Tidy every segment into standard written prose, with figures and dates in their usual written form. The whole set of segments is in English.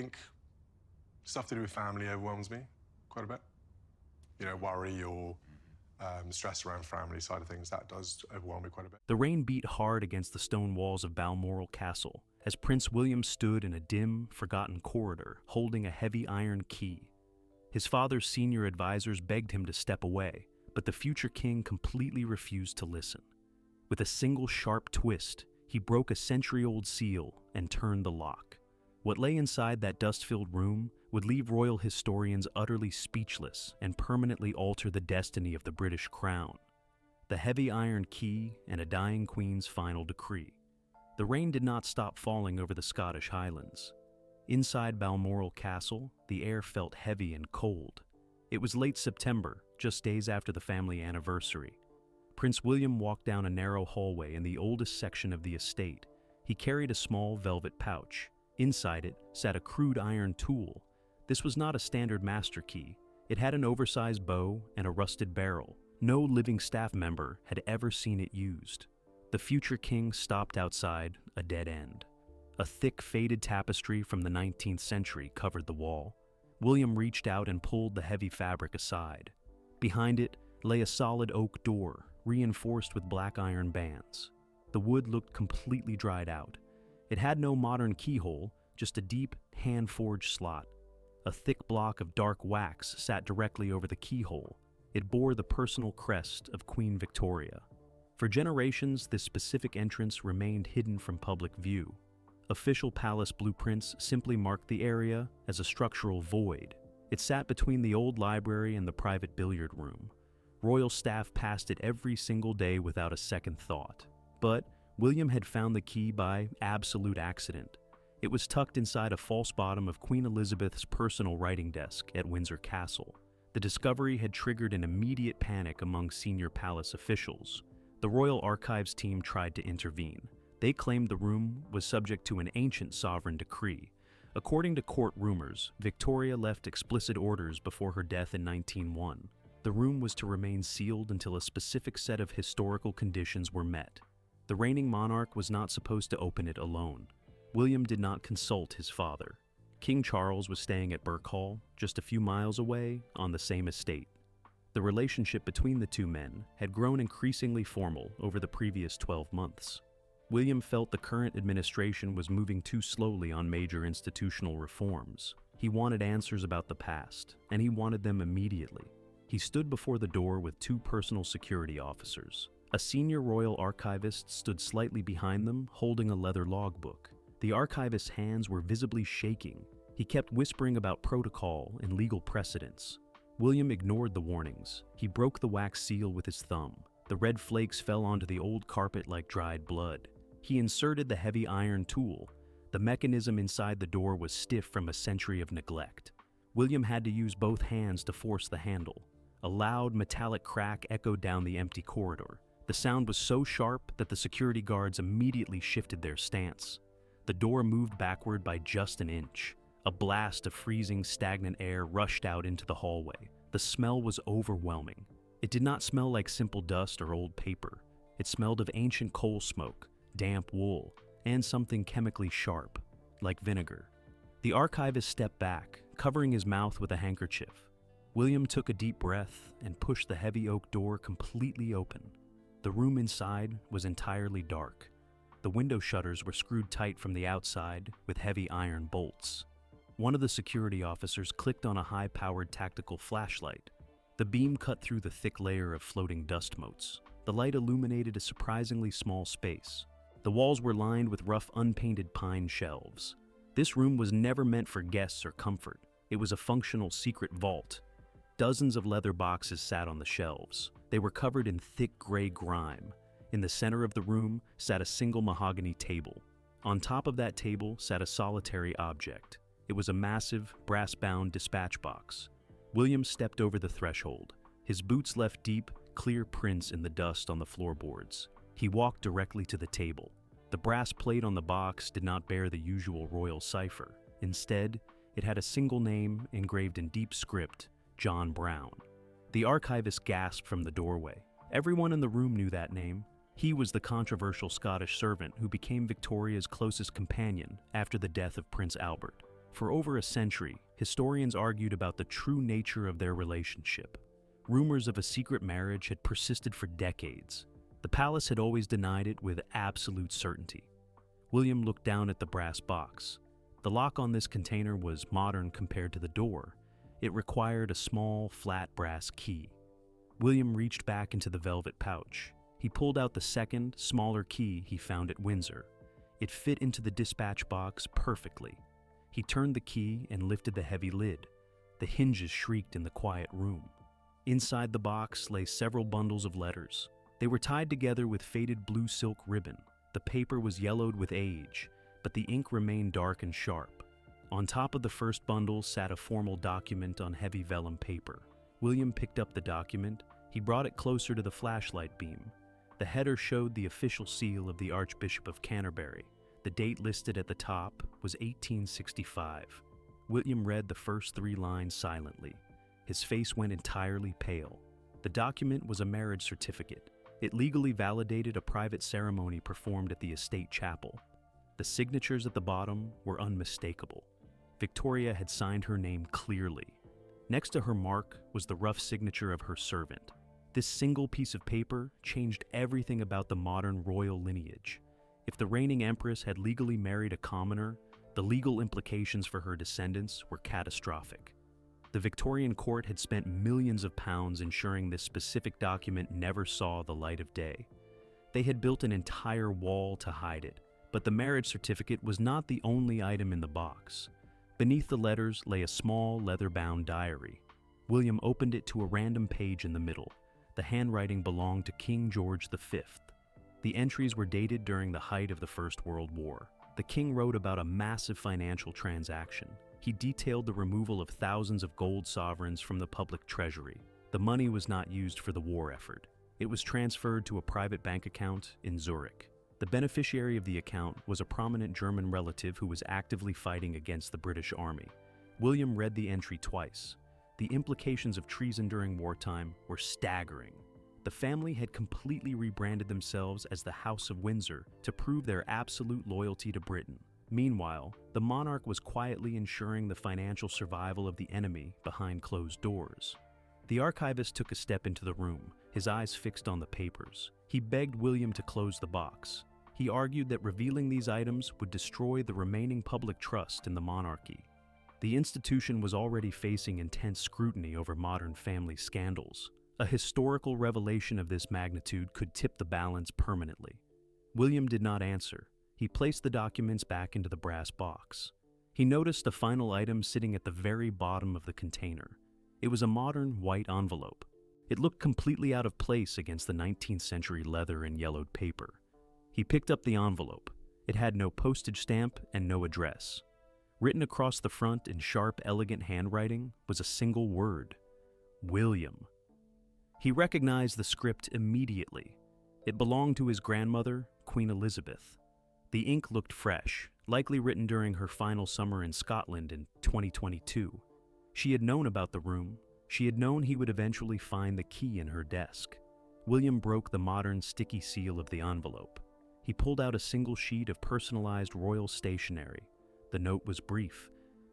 think stuff to do with family overwhelms me quite a bit. You know, worry or stress around family side of things, that does overwhelm me quite a bit. The rain beat hard against the stone walls of Balmoral Castle as Prince William stood in a dim, forgotten corridor holding a heavy iron key. His father's senior advisors begged him to step away, but the future king completely refused to listen. With a single sharp twist, he broke a century-old seal and turned the lock. What lay inside that dust-filled room would leave royal historians utterly speechless and permanently alter the destiny of the British crown. The heavy iron key and a dying queen's final decree. The rain did not stop falling over the Scottish Highlands. Inside Balmoral Castle, the air felt heavy and cold. It was late September, just days after the family anniversary. Prince William walked down a narrow hallway in the oldest section of the estate. He carried a small velvet pouch. Inside it sat a crude iron tool. This was not a standard master key. It had an oversized bow and a rusted barrel. No living staff member had ever seen it used. The future king stopped outside a dead end. A thick, faded tapestry from the 19th century covered the wall. William reached out and pulled the heavy fabric aside. Behind it lay a solid oak door, reinforced with black iron bands. The wood looked completely dried out. It had no modern keyhole, just a deep, hand-forged slot. A thick block of dark wax sat directly over the keyhole. It bore the personal crest of Queen Victoria. For generations, this specific entrance remained hidden from public view. Official palace blueprints simply marked the area as a structural void. It sat between the old library and the private billiard room. Royal staff passed it every single day without a second thought. But William had found the key by absolute accident. It was tucked inside a false bottom of Queen Elizabeth's personal writing desk at Windsor Castle. The discovery had triggered an immediate panic among senior palace officials. The Royal Archives team tried to intervene. They claimed the room was subject to an ancient sovereign decree. According to court rumors, Victoria left explicit orders before her death in 1901. The room was to remain sealed until a specific set of historical conditions were met. The reigning monarch was not supposed to open it alone. William did not consult his father. King Charles was staying at Birk Hall, just a few miles away, on the same estate. The relationship between the two men had grown increasingly formal over the previous 12 months. William felt the current administration was moving too slowly on major institutional reforms. He wanted answers about the past, and he wanted them immediately. He stood before the door with two personal security officers. A senior royal archivist stood slightly behind them, holding a leather logbook. The archivist's hands were visibly shaking. He kept whispering about protocol and legal precedents. William ignored the warnings. He broke the wax seal with his thumb. The red flakes fell onto the old carpet like dried blood. He inserted the heavy iron tool. The mechanism inside the door was stiff from a century of neglect. William had to use both hands to force the handle. A loud metallic crack echoed down the empty corridor. The sound was so sharp that the security guards immediately shifted their stance. The door moved backward by just an inch. A blast of freezing, stagnant air rushed out into the hallway. The smell was overwhelming. It did not smell like simple dust or old paper. It smelled of ancient coal smoke, damp wool, and something chemically sharp, like vinegar. The archivist stepped back, covering his mouth with a handkerchief. William took a deep breath and pushed the heavy oak door completely open. The room inside was entirely dark. The window shutters were screwed tight from the outside with heavy iron bolts. One of the security officers clicked on a high-powered tactical flashlight. The beam cut through the thick layer of floating dust motes. The light illuminated a surprisingly small space. The walls were lined with rough, unpainted pine shelves. This room was never meant for guests or comfort. It was a functional secret vault. Dozens of leather boxes sat on the shelves. They were covered in thick gray grime. In the center of the room sat a single mahogany table. On top of that table sat a solitary object. It was a massive, brass-bound dispatch box. William stepped over the threshold. His boots left deep, clear prints in the dust on the floorboards. He walked directly to the table. The brass plate on the box did not bear the usual royal cipher. Instead, it had a single name engraved in deep script, John Brown. The archivist gasped from the doorway. Everyone in the room knew that name. He was the controversial Scottish servant who became Victoria's closest companion after the death of Prince Albert. For over a century, historians argued about the true nature of their relationship. Rumors of a secret marriage had persisted for decades. The palace had always denied it with absolute certainty. William looked down at the brass box. The lock on this container was modern compared to the door. It required a small, flat brass key. William reached back into the velvet pouch. He pulled out the second, smaller key he found at Windsor. It fit into the dispatch box perfectly. He turned the key and lifted the heavy lid. The hinges shrieked in the quiet room. Inside the box lay several bundles of letters. They were tied together with faded blue silk ribbon. The paper was yellowed with age, but the ink remained dark and sharp. On top of the first bundle sat a formal document on heavy vellum paper. William picked up the document. He brought it closer to the flashlight beam. The header showed the official seal of the Archbishop of Canterbury. The date listed at the top was 1865. William read the first 3 lines silently. His face went entirely pale. The document was a marriage certificate. It legally validated a private ceremony performed at the estate chapel. The signatures at the bottom were unmistakable. Victoria had signed her name clearly. Next to her mark was the rough signature of her servant. This single piece of paper changed everything about the modern royal lineage. If the reigning empress had legally married a commoner, the legal implications for her descendants were catastrophic. The Victorian court had spent millions of pounds ensuring this specific document never saw the light of day. They had built an entire wall to hide it, but the marriage certificate was not the only item in the box. Beneath the letters lay a small leather-bound diary. William opened it to a random page in the middle. The handwriting belonged to King George V. The entries were dated during the height of the First World War. The king wrote about a massive financial transaction. He detailed the removal of thousands of gold sovereigns from the public treasury. The money was not used for the war effort. It was transferred to a private bank account in Zurich. The beneficiary of the account was a prominent German relative who was actively fighting against the British Army. William read the entry twice. The implications of treason during wartime were staggering. The family had completely rebranded themselves as the House of Windsor to prove their absolute loyalty to Britain. Meanwhile, the monarch was quietly ensuring the financial survival of the enemy behind closed doors. The archivist took a step into the room, his eyes fixed on the papers. He begged William to close the box. He argued that revealing these items would destroy the remaining public trust in the monarchy. The institution was already facing intense scrutiny over modern family scandals. A historical revelation of this magnitude could tip the balance permanently. William did not answer. He placed the documents back into the brass box. He noticed a final item sitting at the very bottom of the container. It was a modern white envelope. It looked completely out of place against the 19th century leather and yellowed paper. He picked up the envelope. It had no postage stamp and no address. Written across the front in sharp, elegant handwriting was a single word: William. He recognized the script immediately. It belonged to his grandmother, Queen Elizabeth. The ink looked fresh, likely written during her final summer in Scotland in 2022. She had known about the room. She had known he would eventually find the key in her desk. William broke the modern sticky seal of the envelope. He pulled out a single sheet of personalized royal stationery. The note was brief.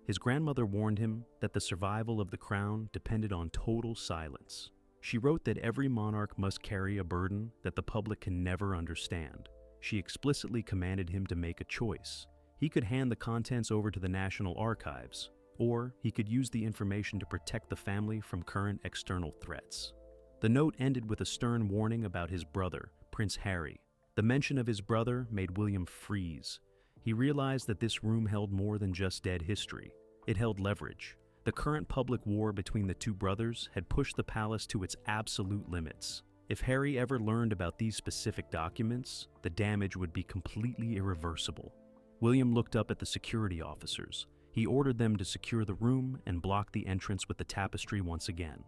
His grandmother warned him that the survival of the crown depended on total silence. She wrote that every monarch must carry a burden that the public can never understand. She explicitly commanded him to make a choice. He could hand the contents over to the National Archives, or he could use the information to protect the family from current external threats. The note ended with a stern warning about his brother, Prince Harry. The mention of his brother made William freeze. He realized that this room held more than just dead history. It held leverage. The current public war between the two brothers had pushed the palace to its absolute limits. If Harry ever learned about these specific documents, the damage would be completely irreversible. William looked up at the security officers. He ordered them to secure the room and block the entrance with the tapestry once again.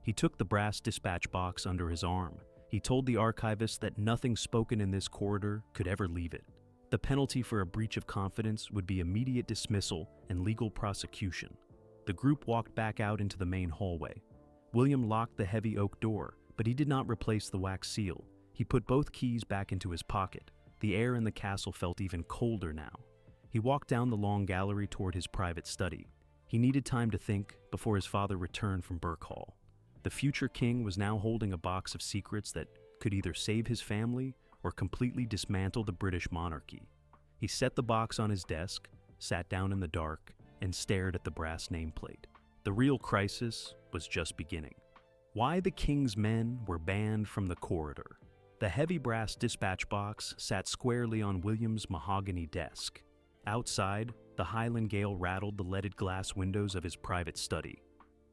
He took the brass dispatch box under his arm. He told the archivist that nothing spoken in this corridor could ever leave it. The penalty for a breach of confidence would be immediate dismissal and legal prosecution. The group walked back out into the main hallway. William locked the heavy oak door, but he did not replace the wax seal. He put both keys back into his pocket. The air in the castle felt even colder now. He walked down the long gallery toward his private study. He needed time to think before his father returned from Birkhall. The future king was now holding a box of secrets that could either save his family or completely dismantle the British monarchy. He set the box on his desk, sat down in the dark, and stared at the brass nameplate. The real crisis was just beginning. Why the king's men were banned from the corridor. The heavy brass dispatch box sat squarely on William's mahogany desk. Outside, the Highland gale rattled the leaded glass windows of his private study.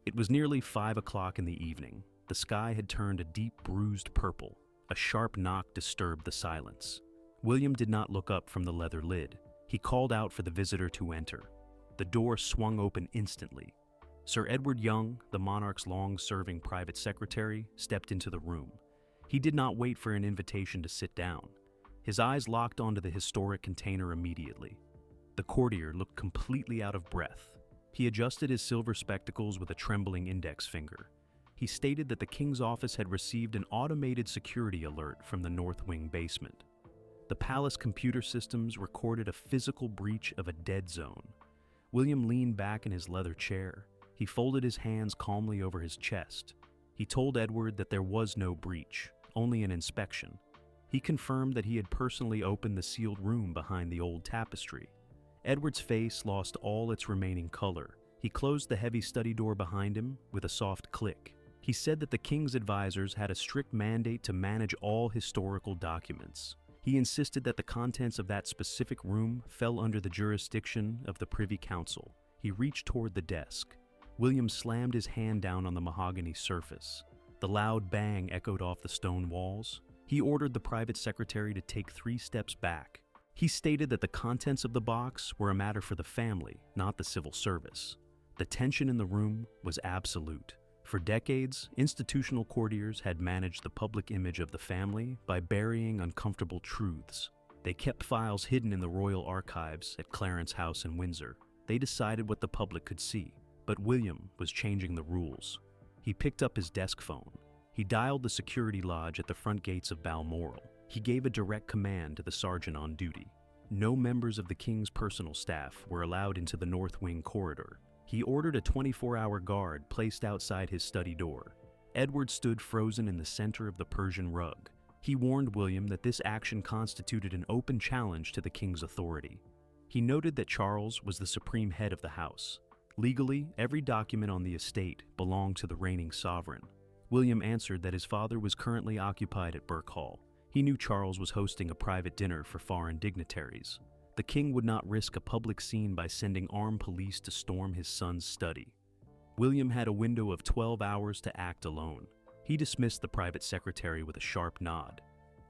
It was nearly 5 o'clock in the evening. The sky had turned a deep bruised purple. A sharp knock disturbed the silence. William did not look up from the leather lid. He called out for the visitor to enter. The door swung open instantly. Sir Edward Young, the monarch's long-serving private secretary, stepped into the room. He did not wait for an invitation to sit down. His eyes locked onto the historic container immediately. The courtier looked completely out of breath. He adjusted his silver spectacles with a trembling index finger. He stated that the king's office had received an automated security alert from the North Wing basement. The palace computer systems recorded a physical breach of a dead zone. William leaned back in his leather chair. He folded his hands calmly over his chest. He told Edward that there was no breach, only an inspection. He confirmed that he had personally opened the sealed room behind the old tapestry. Edward's face lost all its remaining color. He closed the heavy study door behind him with a soft click. He said that the king's advisors had a strict mandate to manage all historical documents. He insisted that the contents of that specific room fell under the jurisdiction of the Privy Council. He reached toward the desk. William slammed his hand down on the mahogany surface. The loud bang echoed off the stone walls. He ordered the private secretary to take 3 steps back. He stated that the contents of the box were a matter for the family, not the civil service. The tension in the room was absolute. For decades, institutional courtiers had managed the public image of the family by burying uncomfortable truths. They kept files hidden in the royal archives at Clarence House in Windsor. They decided what the public could see, but William was changing the rules. He picked up his desk phone. He dialed the security lodge at the front gates of Balmoral. He gave a direct command to the sergeant on duty. No members of the king's personal staff were allowed into the North Wing corridor. He ordered a 24-hour guard placed outside his study door. Edward stood frozen in the center of the Persian rug. He warned William that this action constituted an open challenge to the king's authority. He noted that Charles was the supreme head of the house. Legally, every document on the estate belonged to the reigning sovereign. William answered that his father was currently occupied at Birkhall. He knew Charles was hosting a private dinner for foreign dignitaries. The king would not risk a public scene by sending armed police to storm his son's study. William had a window of 12 hours to act alone. He dismissed the private secretary with a sharp nod.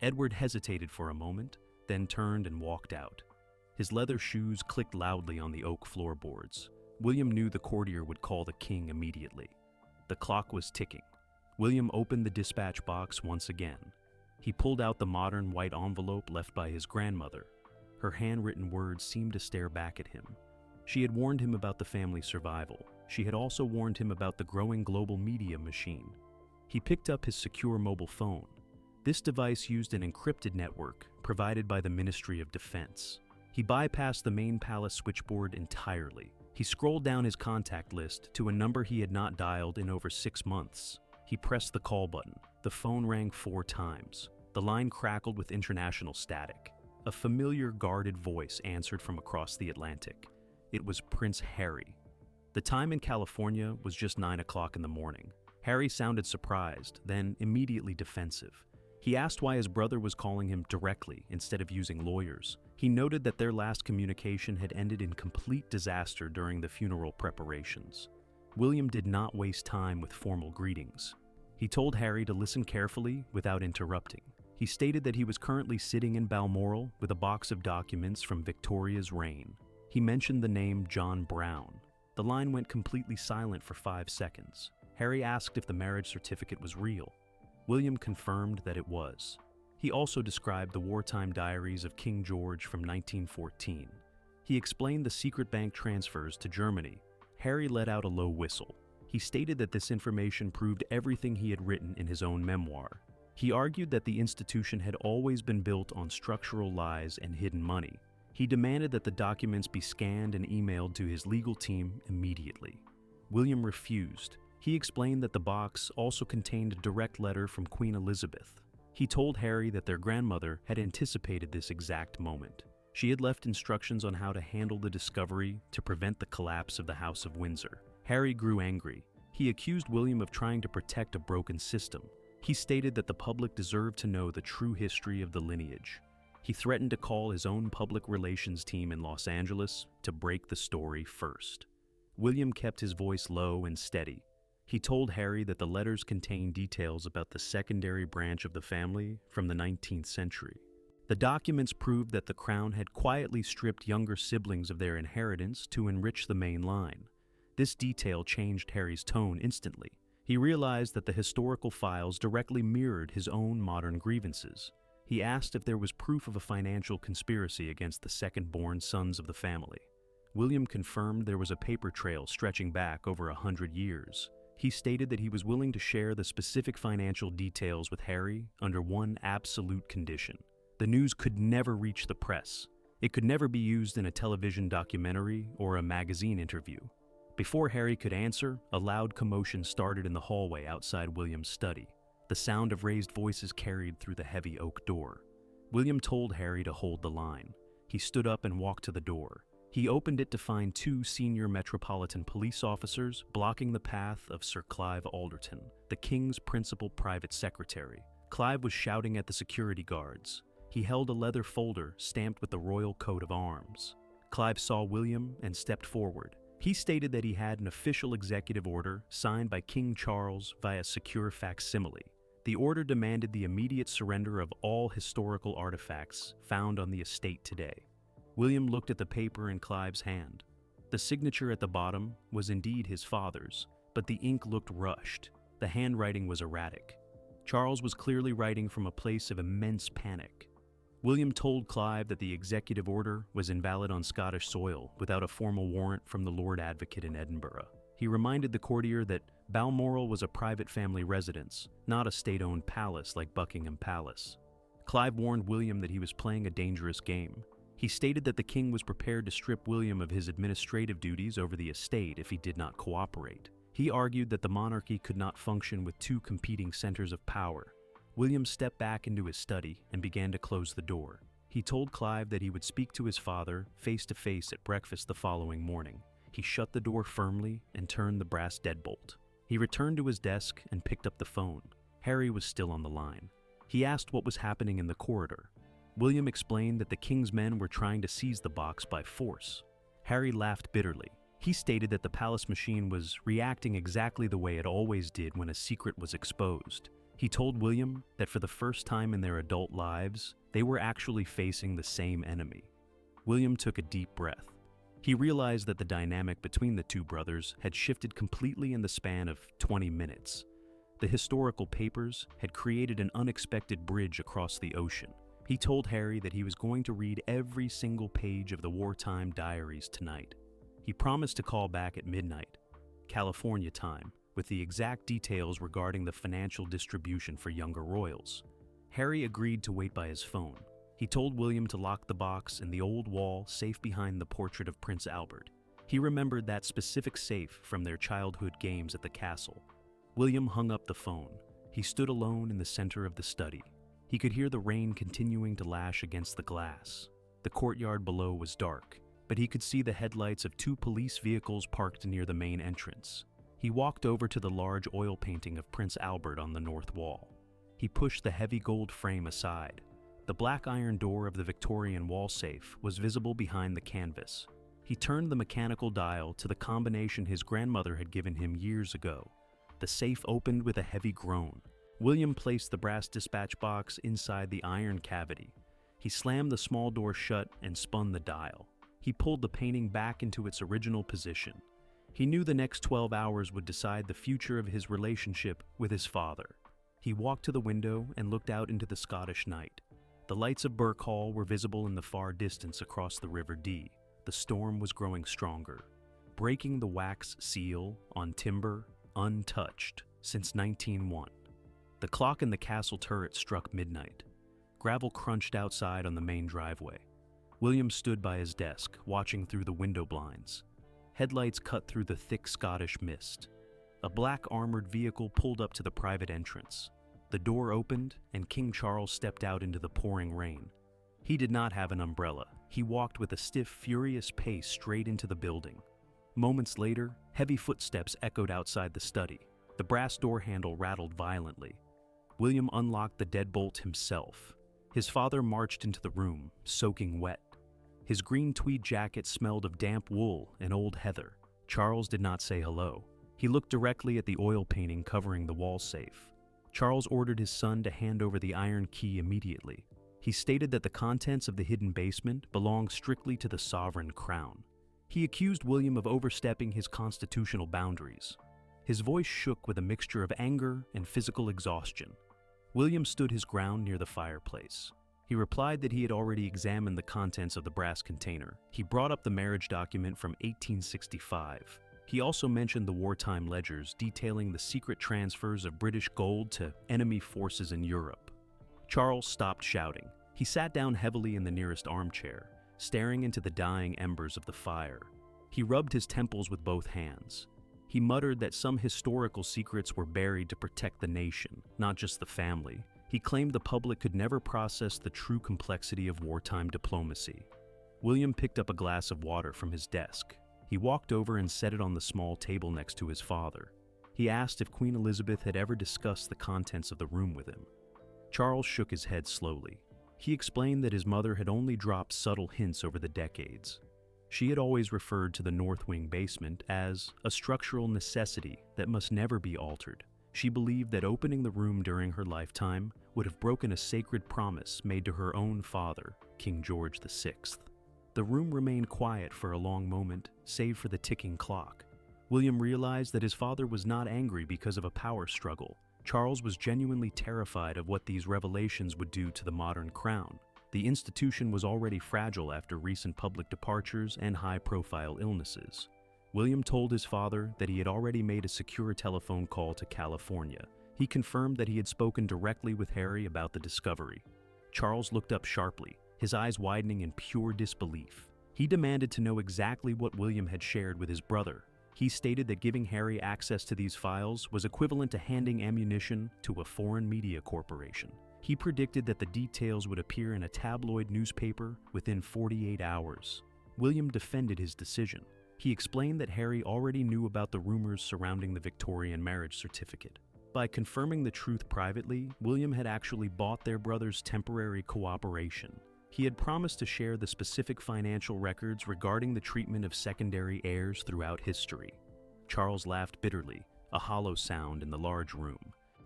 Edward hesitated for a moment, then turned and walked out. His leather shoes clicked loudly on the oak floorboards. William knew the courtier would call the king immediately. The clock was ticking. William opened the dispatch box once again. He pulled out the modern white envelope left by his grandmother. Her handwritten words seemed to stare back at him. She had warned him about the family's survival. She had also warned him about the growing global media machine. He picked up his secure mobile phone. This device used an encrypted network provided by the Ministry of Defense. He bypassed the main palace switchboard entirely. He scrolled down his contact list to a number he had not dialed in over 6 months. He pressed the call button. The phone rang 4 times. The line crackled with international static. A familiar, guarded voice answered from across the Atlantic. It was Prince Harry. The time in California was just 9 o'clock in the morning. Harry sounded surprised, then immediately defensive. He asked why his brother was calling him directly instead of using lawyers. He noted that their last communication had ended in complete disaster during the funeral preparations. William did not waste time with formal greetings. He told Harry to listen carefully without interrupting. He stated that he was currently sitting in Balmoral with a box of documents from Victoria's reign. He mentioned the name John Brown. The line went completely silent for 5 seconds. Harry asked if the marriage certificate was real. William confirmed that it was. He also described the wartime diaries of King George from 1914. He explained the secret bank transfers to Germany. Harry let out a low whistle. He stated that this information proved everything he had written in his own memoir. He argued that the institution had always been built on structural lies and hidden money. He demanded that the documents be scanned and emailed to his legal team immediately. William refused. He explained that the box also contained a direct letter from Queen Elizabeth. He told Harry that their grandmother had anticipated this exact moment. She had left instructions on how to handle the discovery to prevent the collapse of the House of Windsor. Harry grew angry. He accused William of trying to protect a broken system. He stated that the public deserved to know the true history of the lineage. He threatened to call his own public relations team in Los Angeles to break the story first. William kept his voice low and steady. He told Harry that the letters contained details about the secondary branch of the family from the 19th century. The documents proved that the crown had quietly stripped younger siblings of their inheritance to enrich the main line. This detail changed Harry's tone instantly. He realized that the historical files directly mirrored his own modern grievances. He asked if there was proof of a financial conspiracy against the second-born sons of the family. William confirmed there was a paper trail stretching back over 100 years. He stated that he was willing to share the specific financial details with Harry under one absolute condition. The news could never reach the press. It could never be used in a television documentary or a magazine interview. Before Harry could answer, a loud commotion started in the hallway outside William's study. The sound of raised voices carried through the heavy oak door. William told Harry to hold the line. He stood up and walked to the door. He opened it to find two senior Metropolitan Police officers blocking the path of Sir Clive Alderton, the King's principal private secretary. Clive was shouting at the security guards. He held a leather folder stamped with the royal coat of arms. Clive saw William and stepped forward. He stated that he had an official executive order signed by King Charles via secure facsimile. The order demanded the immediate surrender of all historical artifacts found on the estate today. William looked at the paper in Clive's hand. The signature at the bottom was indeed his father's, but the ink looked rushed. The handwriting was erratic. Charles was clearly writing from a place of immense panic. William told Clive that the executive order was invalid on Scottish soil without a formal warrant from the Lord Advocate in Edinburgh. He reminded the courtier that Balmoral was a private family residence, not a state-owned palace like Buckingham Palace. Clive warned William that he was playing a dangerous game. He stated that the king was prepared to strip William of his administrative duties over the estate if he did not cooperate. He argued that the monarchy could not function with two competing centers of power. William stepped back into his study and began to close the door. He told Clive that he would speak to his father face to face at breakfast the following morning. He shut the door firmly and turned the brass deadbolt. He returned to his desk and picked up the phone. Harry was still on the line. He asked what was happening in the corridor. William explained that the king's men were trying to seize the box by force. Harry laughed bitterly. He stated that the palace machine was reacting exactly the way it always did when a secret was exposed. He told William that for the first time in their adult lives, they were actually facing the same enemy. William took a deep breath. He realized that the dynamic between the two brothers had shifted completely in the span of 20 minutes. The historical papers had created an unexpected bridge across the ocean. He told Harry that he was going to read every single page of the wartime diaries tonight. He promised to call back at midnight, California time, with the exact details regarding the financial distribution for younger royals. Harry agreed to wait by his phone. He told William to lock the box in the old wall safe behind the portrait of Prince Albert. He remembered that specific safe from their childhood games at the castle. William hung up the phone. He stood alone in the center of the study. He could hear the rain continuing to lash against the glass. The courtyard below was dark, but he could see the headlights of two police vehicles parked near the main entrance. He walked over to the large oil painting of Prince Albert on the north wall. He pushed the heavy gold frame aside. The black iron door of the Victorian wall safe was visible behind the canvas. He turned the mechanical dial to the combination his grandmother had given him years ago. The safe opened with a heavy groan. William placed the brass dispatch box inside the iron cavity. He slammed the small door shut and spun the dial. He pulled the painting back into its original position. He knew the next 12 hours would decide the future of his relationship with his father. He walked to the window and looked out into the Scottish night. The lights of Burke Hall were visible in the far distance across the River Dee. The storm was growing stronger, breaking the wax seal on timber untouched since 1901. The clock in the castle turret struck midnight. Gravel crunched outside on the main driveway. William stood by his desk, watching through the window blinds. Headlights cut through the thick Scottish mist. A black armored vehicle pulled up to the private entrance. The door opened, and King Charles stepped out into the pouring rain. He did not have an umbrella. He walked with a stiff, furious pace straight into the building. Moments later, heavy footsteps echoed outside the study. The brass door handle rattled violently. William unlocked the deadbolt himself. His father marched into the room, soaking wet. His green tweed jacket smelled of damp wool and old heather. Charles did not say hello. He looked directly at the oil painting covering the wall safe. Charles ordered his son to hand over the iron key immediately. He stated that the contents of the hidden basement belonged strictly to the sovereign crown. He accused William of overstepping his constitutional boundaries. His voice shook with a mixture of anger and physical exhaustion. William stood his ground near the fireplace. He replied that he had already examined the contents of the brass container. He brought up the marriage document from 1865. He also mentioned the wartime ledgers detailing the secret transfers of British gold to enemy forces in Europe. Charles stopped shouting. He sat down heavily in the nearest armchair, staring into the dying embers of the fire. He rubbed his temples with both hands. He muttered that some historical secrets were buried to protect the nation, not just the family. He claimed the public could never process the true complexity of wartime diplomacy. William picked up a glass of water from his desk. He walked over and set it on the small table next to his father. He asked if Queen Elizabeth had ever discussed the contents of the room with him. Charles shook his head slowly. He explained that his mother had only dropped subtle hints over the decades. She had always referred to the North Wing basement as a structural necessity that must never be altered. She believed that opening the room during her lifetime would have broken a sacred promise made to her own father, King George VI. The room remained quiet for a long moment, save for the ticking clock. William realized that his father was not angry because of a power struggle. Charles was genuinely terrified of what these revelations would do to the modern crown. The institution was already fragile after recent public departures and high-profile illnesses. William told his father that he had already made a secure telephone call to California. He confirmed that he had spoken directly with Harry about the discovery. Charles looked up sharply, his eyes widening in pure disbelief. He demanded to know exactly what William had shared with his brother. He stated that giving Harry access to these files was equivalent to handing ammunition to a foreign media corporation. He predicted that the details would appear in a tabloid newspaper within 48 hours. William defended his decision. He explained that Harry already knew about the rumors surrounding the Victorian marriage certificate. By confirming the truth privately, William had actually bought their brother's temporary cooperation. He had promised to share the specific financial records regarding the treatment of secondary heirs throughout history. Charles laughed bitterly, a hollow sound in the large room.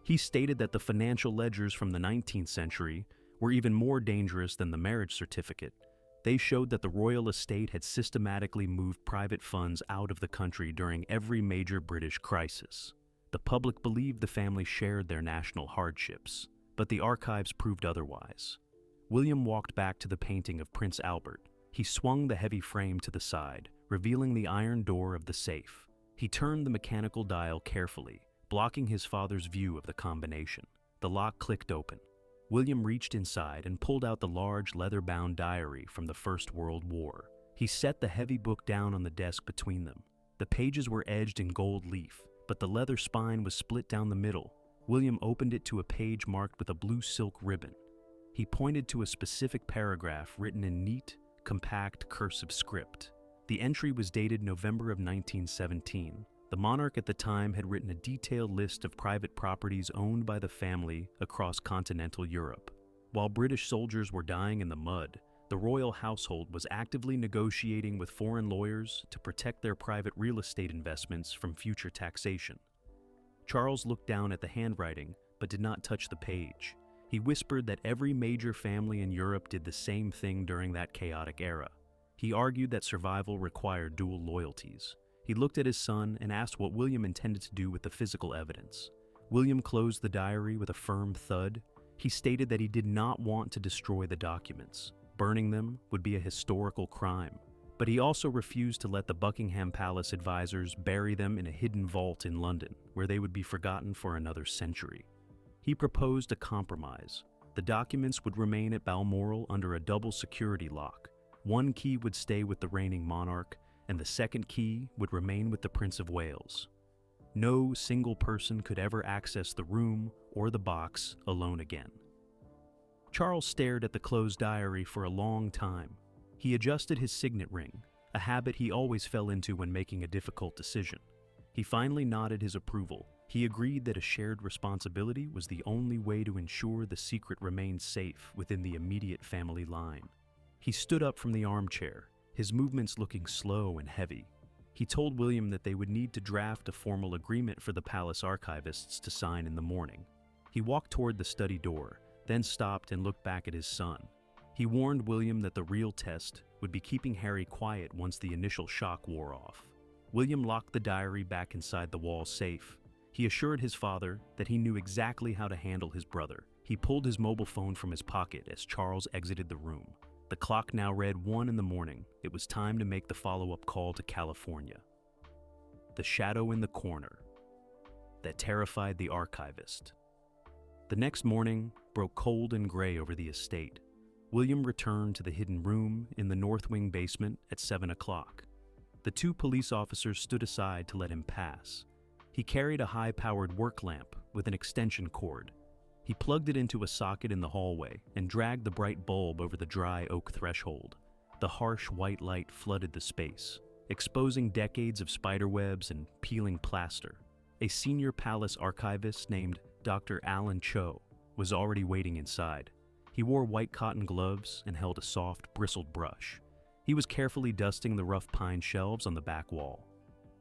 He stated that the financial ledgers from the 19th century were even more dangerous than the marriage certificate. They showed that the royal estate had systematically moved private funds out of the country during every major British crisis. The public believed the family shared their national hardships, but the archives proved otherwise. William walked back to the painting of Prince Albert. He swung the heavy frame to the side, revealing the iron door of the safe. He turned the mechanical dial carefully, blocking his father's view of the combination. The lock clicked open. William reached inside and pulled out the large leather-bound diary from the First World War. He set the heavy book down on the desk between them. The pages were edged in gold leaf, but the leather spine was split down the middle. William opened it to a page marked with a blue silk ribbon. He pointed to a specific paragraph written in neat, compact cursive script. The entry was dated November of 1917. The monarch at the time had written a detailed list of private properties owned by the family across continental Europe. While British soldiers were dying in the mud, the royal household was actively negotiating with foreign lawyers to protect their private real estate investments from future taxation. Charles looked down at the handwriting, but did not touch the page. He whispered that every major family in Europe did the same thing during that chaotic era. He argued that survival required dual loyalties. He looked at his son and asked what William intended to do with the physical evidence. William closed the diary with a firm thud. He stated that he did not want to destroy the documents. Burning them would be a historical crime. But he also refused to let the Buckingham Palace advisors bury them in a hidden vault in London, where they would be forgotten for another century. He proposed a compromise. The documents would remain at Balmoral under a double security lock. One key would stay with the reigning monarch, and the second key would remain with the Prince of Wales. No single person could ever access the room or the box alone again. Charles stared at the closed diary for a long time. He adjusted his signet ring, a habit he always fell into when making a difficult decision. He finally nodded his approval. He agreed that a shared responsibility was the only way to ensure the secret remained safe within the immediate family line. He stood up from the armchair, his movements looking slow and heavy. He told William that they would need to draft a formal agreement for the palace archivists to sign in the morning. He walked toward the study door, then stopped and looked back at his son. He warned William that the real test would be keeping Harry quiet once the initial shock wore off. William locked the diary back inside the wall safe. He assured his father that he knew exactly how to handle his brother. He pulled his mobile phone from his pocket as Charles exited the room. The clock now read 1 in the morning. It was time to make the follow-up call to California. The shadow in the corner that terrified the archivist. The next morning broke cold and gray over the estate. William returned to the hidden room in the north wing basement at 7 o'clock. The 2 police officers stood aside to let him pass. He carried a high-powered work lamp with an extension cord. He plugged it into a socket in the hallway and dragged the bright bulb over the dry oak threshold. The harsh white light flooded the space, exposing decades of spiderwebs and peeling plaster. A senior palace archivist named Dr. Alan Cho was already waiting inside. He wore white cotton gloves and held a soft, bristled brush. He was carefully dusting the rough pine shelves on the back wall.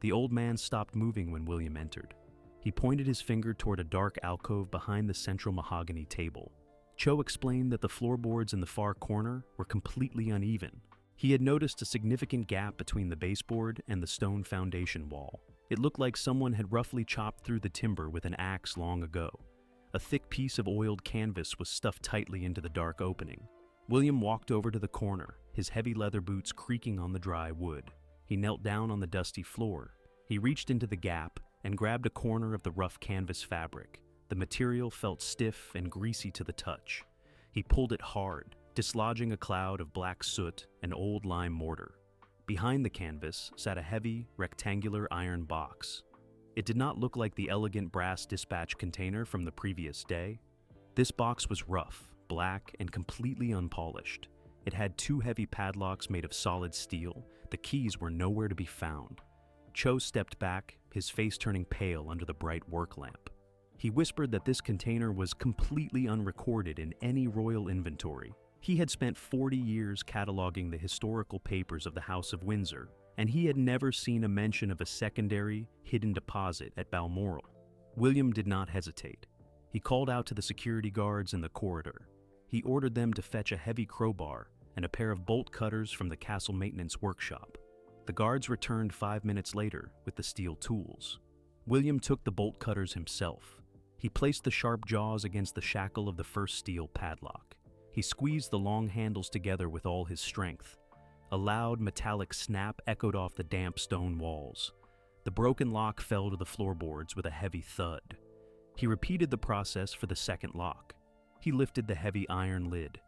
The old man stopped moving when William entered. He pointed his finger toward a dark alcove behind the central mahogany table. Cho explained that the floorboards in the far corner were completely uneven. He had noticed a significant gap between the baseboard and the stone foundation wall. It looked like someone had roughly chopped through the timber with an axe long ago. A thick piece of oiled canvas was stuffed tightly into the dark opening. William walked over to the corner, his heavy leather boots creaking on the dry wood. He knelt down on the dusty floor. He reached into the gap and grabbed a corner of the rough canvas fabric. The material felt stiff and greasy to the touch. He pulled it hard, dislodging a cloud of black soot and old lime mortar. Behind the canvas sat a heavy, rectangular iron box. It did not look like the elegant brass dispatch container from the previous day. This box was rough, black, and completely unpolished. It had 2 heavy padlocks made of solid steel. The keys were nowhere to be found. Cho stepped back, his face turning pale under the bright work lamp. He whispered that this container was completely unrecorded in any royal inventory. He had spent 40 years cataloging the historical papers of the House of Windsor, and he had never seen a mention of a secondary, hidden deposit at Balmoral. William did not hesitate. He called out to the security guards in the corridor. He ordered them to fetch a heavy crowbar and a pair of bolt cutters from the castle maintenance workshop. The guards returned 5 minutes later with the steel tools. William took the bolt cutters himself. He placed the sharp jaws against the shackle of the first steel padlock. He squeezed the long handles together with all his strength. A loud metallic snap echoed off the damp stone walls. The broken lock fell to the floorboards with a heavy thud. He repeated the process for the second lock. He lifted the heavy iron lid.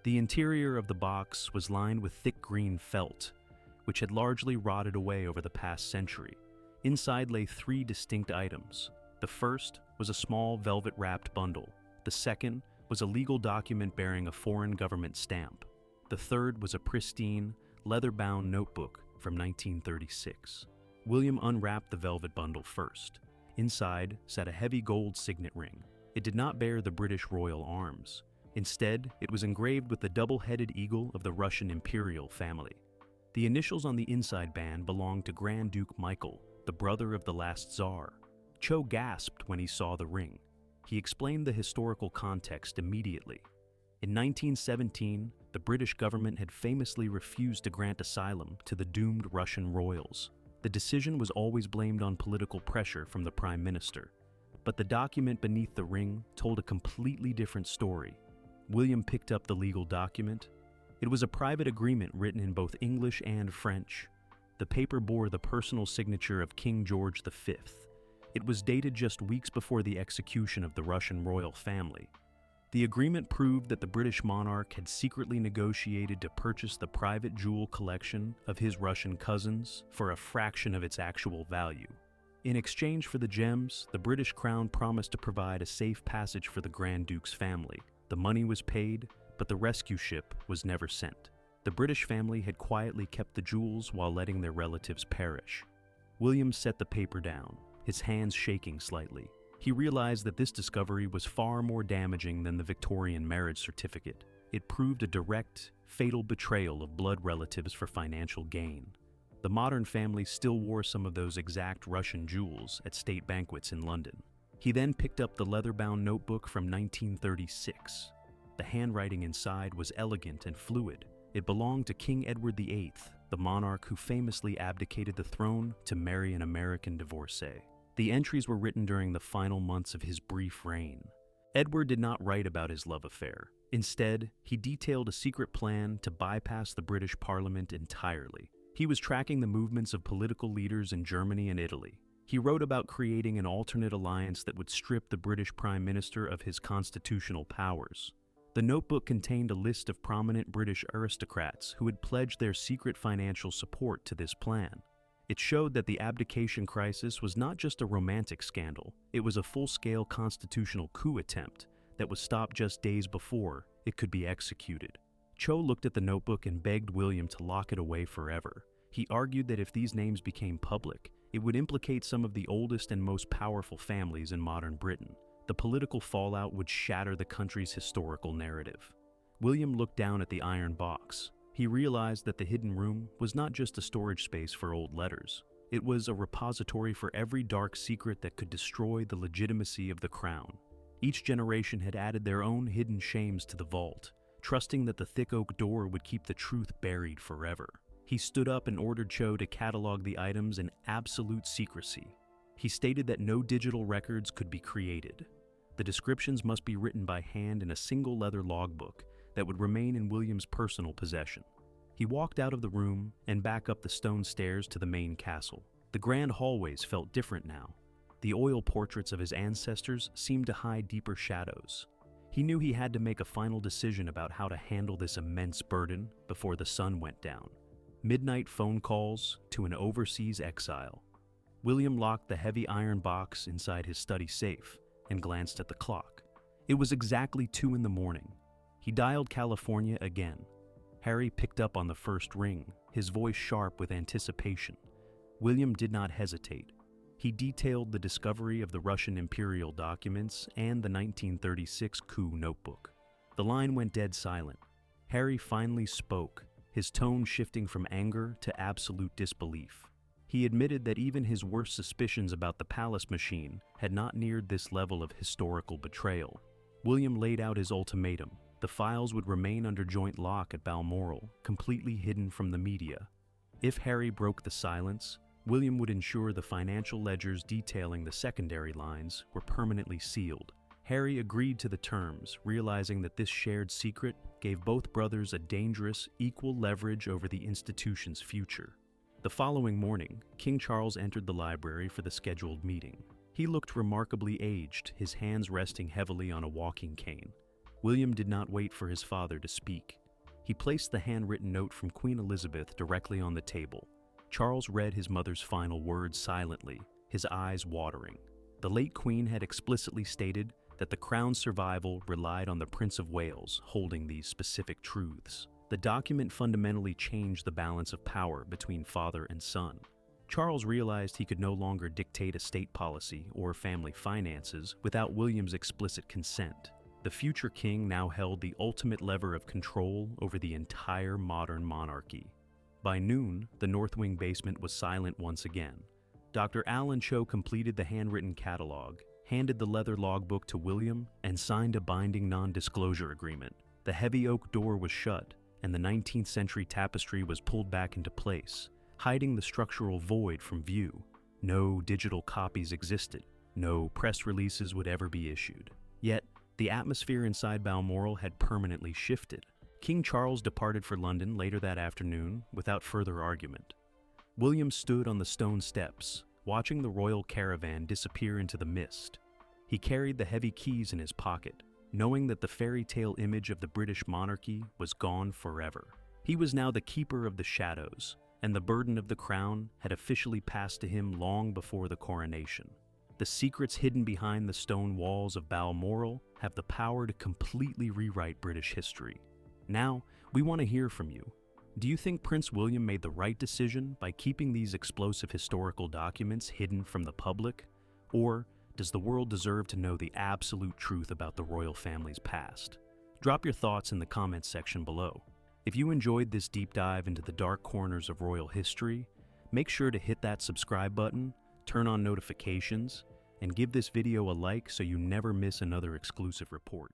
The interior of the box was lined with thick green felt, which had largely rotted away over the past century. Inside lay 3 distinct items. The first was a small velvet-wrapped bundle. The second was a legal document bearing a foreign government stamp. The third was a pristine, leather-bound notebook from 1936. William unwrapped the velvet bundle first. Inside sat a heavy gold signet ring. It did not bear the British royal arms. Instead, it was engraved with the double-headed eagle of the Russian imperial family. The initials on the inside band belonged to Grand Duke Michael, the brother of the last Tsar. Cho gasped when he saw the ring. He explained the historical context immediately. In 1917, the British government had famously refused to grant asylum to the doomed Russian royals. The decision was always blamed on political pressure from the Prime Minister. But the document beneath the ring told a completely different story. William picked up the legal document. It was a private agreement written in both English and French. The paper bore the personal signature of King George V. It was dated just weeks before the execution of the Russian royal family. The agreement proved that the British monarch had secretly negotiated to purchase the private jewel collection of his Russian cousins for a fraction of its actual value. In exchange for the gems, the British crown promised to provide a safe passage for the Grand Duke's family. The money was paid, but the rescue ship was never sent. The British family had quietly kept the jewels while letting their relatives perish. William set the paper down, his hands shaking slightly. He realized that this discovery was far more damaging than the Victorian marriage certificate. It proved a direct, fatal betrayal of blood relatives for financial gain. The modern family still wore some of those exact Russian jewels at state banquets in London. He then picked up the leather-bound notebook from 1936. The handwriting inside was elegant and fluid. It belonged to King Edward VIII, the monarch who famously abdicated the throne to marry an American divorcee. The entries were written during the final months of his brief reign. Edward did not write about his love affair. Instead, he detailed a secret plan to bypass the British Parliament entirely. He was tracking the movements of political leaders in Germany and Italy. He wrote about creating an alternate alliance that would strip the British Prime Minister of his constitutional powers. The notebook contained a list of prominent British aristocrats who had pledged their secret financial support to this plan. It showed that the abdication crisis was not just a romantic scandal, it was a full-scale constitutional coup attempt that was stopped just days before it could be executed. Cho looked at the notebook and begged William to lock it away forever. He argued that if these names became public, it would implicate some of the oldest and most powerful families in modern Britain. The political fallout would shatter the country's historical narrative. William looked down at the iron box. He realized that the hidden room was not just a storage space for old letters. It was a repository for every dark secret that could destroy the legitimacy of the crown. Each generation had added their own hidden shames to the vault, trusting that the thick oak door would keep the truth buried forever. He stood up and ordered Cho to catalog the items in absolute secrecy. He stated that no digital records could be created. The descriptions must be written by hand in a single leather logbook that would remain in William's personal possession. He walked out of the room and back up the stone stairs to the main castle. The grand hallways felt different now. The oil portraits of his ancestors seemed to hide deeper shadows. He knew he had to make a final decision about how to handle this immense burden before the sun went down. Midnight phone calls to an overseas exile. William locked the heavy iron box inside his study safe and glanced at the clock. It was exactly 2 a.m. He dialed California again. Harry picked up on the first ring, his voice sharp with anticipation. William did not hesitate. He detailed the discovery of the Russian imperial documents and the 1936 coup notebook. The line went dead silent. Harry finally spoke, his tone shifting from anger to absolute disbelief. He admitted that even his worst suspicions about the palace machine had not neared this level of historical betrayal. William laid out his ultimatum. The files would remain under joint lock at Balmoral, completely hidden from the media. If Harry broke the silence, William would ensure the financial ledgers detailing the secondary lines were permanently sealed. Harry agreed to the terms, realizing that this shared secret gave both brothers a dangerous, equal leverage over the institution's future. The following morning, King Charles entered the library for the scheduled meeting. He looked remarkably aged, his hands resting heavily on a walking cane. William did not wait for his father to speak. He placed the handwritten note from Queen Elizabeth directly on the table. Charles read his mother's final words silently, his eyes watering. The late Queen had explicitly stated that the crown's survival relied on the Prince of Wales holding these specific truths. The document fundamentally changed the balance of power between father and son. Charles realized he could no longer dictate estate policy or family finances without William's explicit consent. The future king now held the ultimate lever of control over the entire modern monarchy. By noon, the North Wing basement was silent once again. Dr. Alan Cho completed the handwritten catalog, handed the leather logbook to William, and signed a binding non-disclosure agreement. The heavy oak door was shut, and the 19th century tapestry was pulled back into place, hiding the structural void from view. No digital copies existed. No press releases would ever be issued. Yet, the atmosphere inside Balmoral had permanently shifted. King Charles departed for London later that afternoon without further argument. William stood on the stone steps, watching the royal caravan disappear into the mist. He carried the heavy keys in his pocket. knowing that the fairy tale image of the British monarchy was gone forever. He was now the keeper of the shadows, and the burden of the crown had officially passed to him long before the coronation. The secrets hidden behind the stone walls of Balmoral have the power to completely rewrite British history. Now, we want to hear from you. Do you think Prince William made the right decision by keeping these explosive historical documents hidden from the public? Or does the world deserve to know the absolute truth about the royal family's past? Drop your thoughts in the comments section below. If you enjoyed this deep dive into the dark corners of royal history, make sure to hit that subscribe button, turn on notifications, and give this video a like so you never miss another exclusive report.